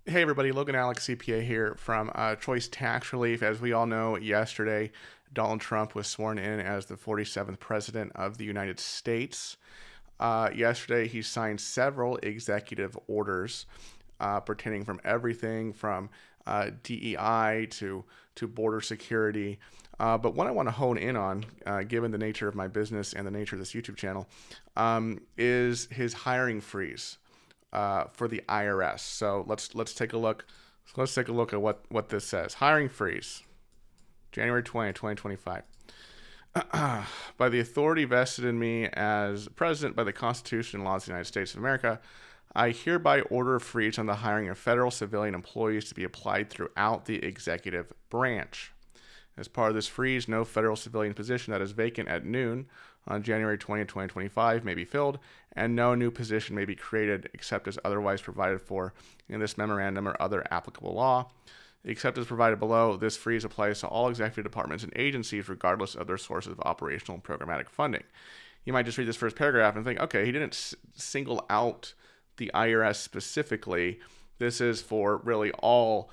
Hey everybody, Logan Alex CPA here from Choice Tax Relief. As we all know, yesterday Donald Trump was sworn in as the 47th President of the United States. Yesterday he signed several executive orders pertaining from everything from DEI to border security. But what I want to hone in on, given the nature of my business and the nature of this YouTube channel, is his hiring freeze for the IRS. So let's take a look. Let's take a look at what this says. Hiring freeze, January 20th, 2025. By the authority vested in me as president by the Constitution and laws of the United States of America, I hereby order a freeze on the hiring of federal civilian employees to be applied throughout the executive branch. As part of this freeze, no federal civilian position that is vacant at noon on January 20th, 2025 may be filled, and no new position may be created except as otherwise provided for in this memorandum or other applicable law. Except as provided below, this freeze applies to all executive departments and agencies regardless of their sources of operational and programmatic funding. You might just read this first paragraph and think, okay, he didn't single out the IRS specifically. This is for really all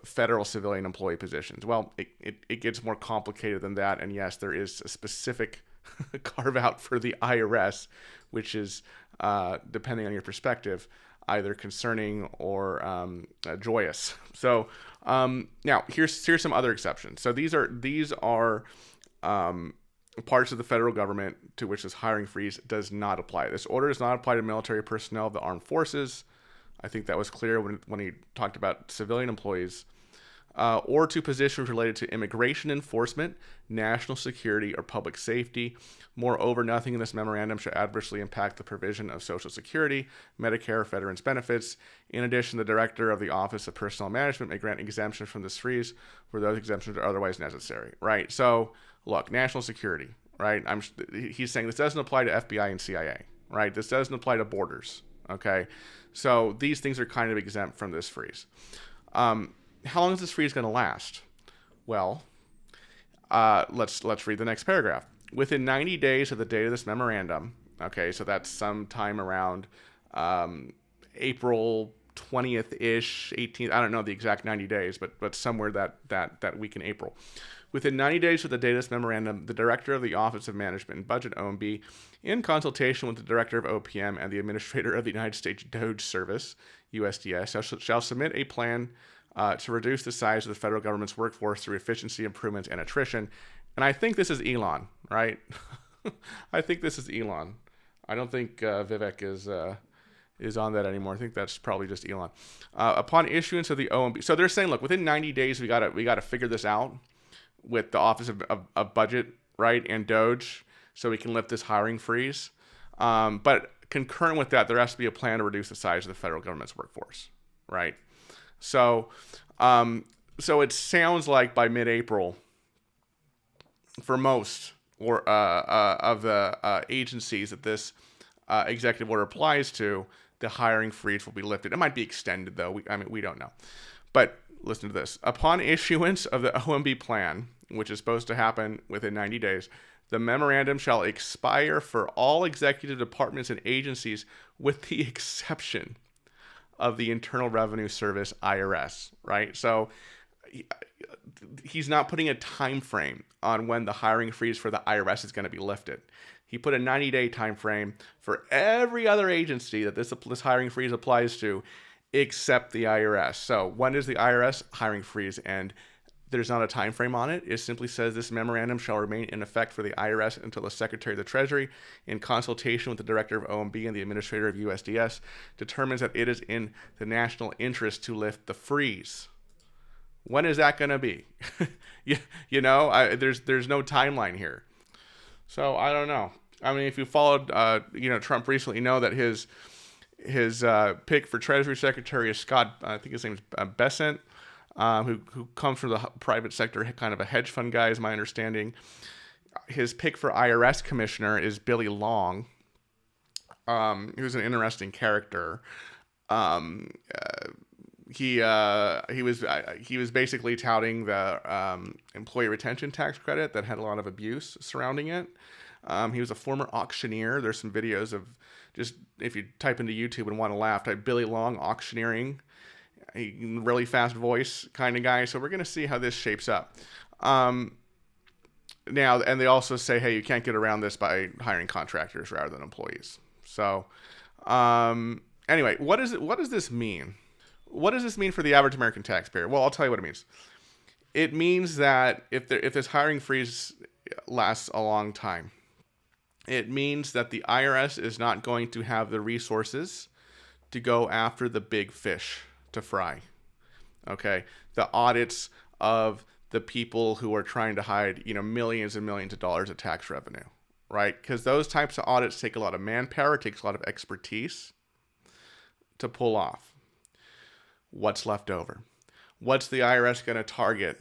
federal civilian employee positions. Well, it gets more complicated than that. And yes, there is a specific carve out for the IRS, which is, depending on your perspective, either concerning or joyous. So now here's some other exceptions. So these are parts of the federal government to which this hiring freeze does not apply. This order does not apply to military personnel of the armed forces. I think that was clear when he talked about civilian employees, or to positions related to immigration enforcement, national security, or public safety. Moreover, nothing in this memorandum shall adversely impact the provision of Social Security, Medicare, or veterans benefits. In addition, the Director of the Office of Personnel Management may grant exemption from this freeze where those exemptions are otherwise necessary, right? So, look, national security, right? He's saying this doesn't apply to FBI and CIA, right? This doesn't apply to borders, okay? So these things are kind of exempt from this freeze. How long is this freeze going to last? Well, let's read the next paragraph. Within 90 days of the date of this memorandum, okay, so that's sometime around April 20th-ish, 18th. I don't know the exact 90 days, but somewhere that week in April. Within 90 days of the date of this memorandum, the Director of the Office of Management and Budget, OMB, in consultation with the Director of OPM and the Administrator of the United States DOJ Service, USDS, shall submit a plan to reduce the size of the federal government's workforce through efficiency improvements and attrition. And I think this is Elon, right? I think this is Elon. I don't think Vivek is on that anymore. I think that's probably just Elon. Upon issuance of the OMB, so they're saying, look, within 90 days we gotta figure this out with the Office of Budget, right, and DOJ, so we can lift this hiring freeze. But concurrent with that, there has to be a plan to reduce the size of the federal government's workforce, right? So it sounds like by mid-April, for most of the agencies that this executive order applies to, the hiring freeze will be lifted. It might be extended, though. We don't know. But listen to this. Upon issuance of the OMB plan, which is supposed to happen within 90 days, the memorandum shall expire for all executive departments and agencies with the exception of the Internal Revenue Service, IRS, right? So he's not putting a time frame on when the hiring freeze for the IRS is going to be lifted. He put a 90-day time frame for every other agency that this hiring freeze applies to, except the IRS. So when does the IRS hiring freeze end? There's not a time frame on it. It simply says this memorandum shall remain in effect for the IRS until the Secretary of the Treasury, in consultation with the Director of OMB and the Administrator of USDS, determines that it is in the national interest to lift the freeze. When is that going to be? There's no timeline here. So I don't know. I mean, if you followed, Trump recently, you know that his pick for Treasury Secretary is Scott. I think his name is Bessent, who comes from the private sector, kind of a hedge fund guy, is my understanding. His pick for IRS Commissioner is Billy Long, who's an interesting character. He was basically touting the employee retention tax credit that had a lot of abuse surrounding it. He was a former auctioneer. There's some videos of, just if you type into YouTube and want to laugh, type Billy Long auctioneering, a really fast voice kind of guy. So we're going to see how this shapes up. Now, and they also say, hey, you can't get around this by hiring contractors rather than employees. So anyway, what does this mean? What does this mean for the average American taxpayer? Well, I'll tell you what it means. It means that if this hiring freeze lasts a long time, it means that the IRS is not going to have the resources to go after the big fish to fry. Okay, the audits of the people who are trying to hide, millions and millions of dollars of tax revenue, right? Because those types of audits take a lot of manpower, takes a lot of expertise to pull off. What's left over? What's the IRS going to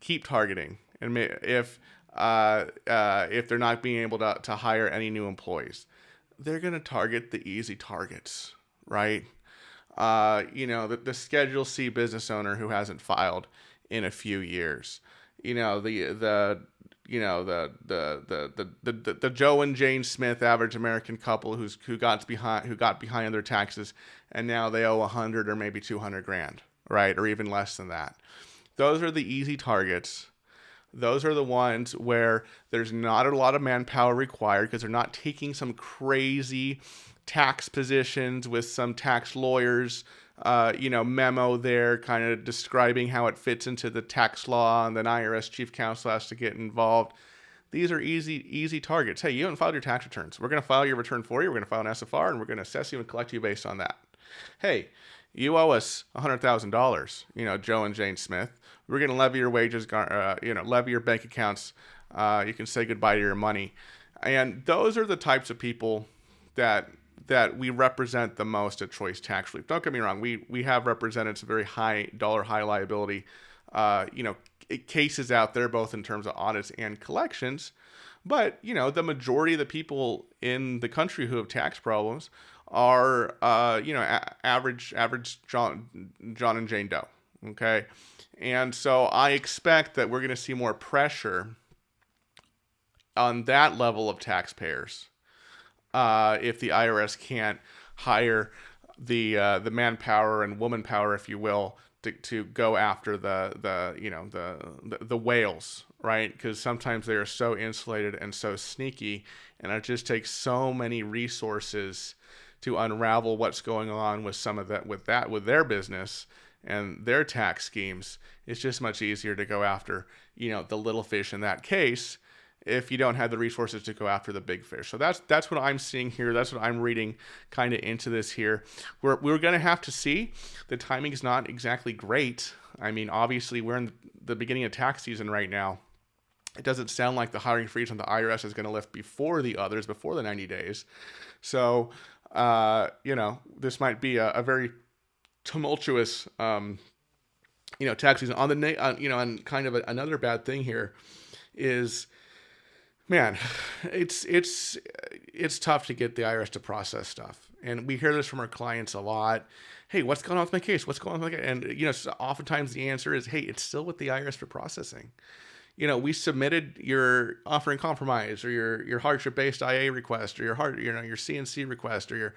keep targeting? And if they're not being able to hire any new employees, they're going to target the easy targets, right? The Schedule C business owner who hasn't filed in a few years, the Joe and Jane Smith average American couple who got behind their taxes, and now they owe 100 or maybe 200 grand, right? Or even less than that. Those are the easy targets. Those are the ones where there's not a lot of manpower required because they're not taking some crazy tax positions with some tax lawyers, memo there kind of describing how it fits into the tax law, and then IRS chief counsel has to get involved. These are easy targets. Hey, you haven't filed your tax returns. We're going to file your return for you. We're going to file an SFR, and we're going to assess you and collect you based on that. Hey, you owe us $100,000, Joe and Jane Smith. We're going to levy your wages, levy your bank accounts. You can say goodbye to your money. And those are the types of people that we represent the most at Choice Tax Relief. Don't get me wrong. We have represented some very high liability, cases out there, both in terms of audits and collections. But, the majority of the people in the country who have tax problems are, average John and Jane Doe. Okay. And so I expect that we're going to see more pressure on that level of taxpayers if the IRS can't hire the manpower and woman power, if you will, to go after the whales, right? Because sometimes they are so insulated and so sneaky, and it just takes so many resources to unravel what's going on with some of that with their business and their tax schemes. It's just much easier to go after, the little fish in that case if you don't have the resources to go after the big fish. So that's what I'm seeing here. That's what I'm reading kind of into this here. We're going to have to see. The timing is not exactly great. I mean, obviously, we're in the beginning of tax season right now. It doesn't sound like the hiring freeze on the IRS is going to lift before the 90 days. So, this might be a very tumultuous, tax season. And kind of another bad thing here is, man, it's tough to get the IRS to process stuff. And we hear this from our clients a lot. Hey, what's going on with my case? What's going on with my case? And, so oftentimes the answer is, hey, it's still with the IRS for processing. We submitted your offering compromise or your hardship-based IA request or your CNC request or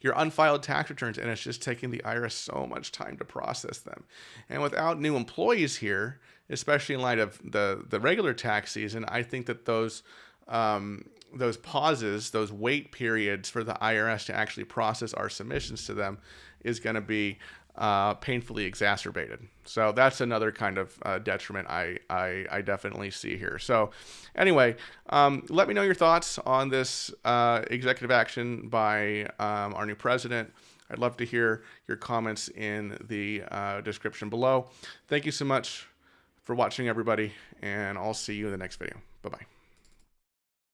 your unfiled tax returns, and it's just taking the IRS so much time to process them. And without new employees here, especially in light of the regular tax season, I think that those pauses, those wait periods for the IRS to actually process our submissions to them is going to be painfully exacerbated. So that's another kind of detriment I definitely see here. So anyway, let me know your thoughts on this executive action by our new president. I'd love to hear your comments in the description below. Thank you so much for watching, everybody, and I'll see you in the next video. Bye-bye.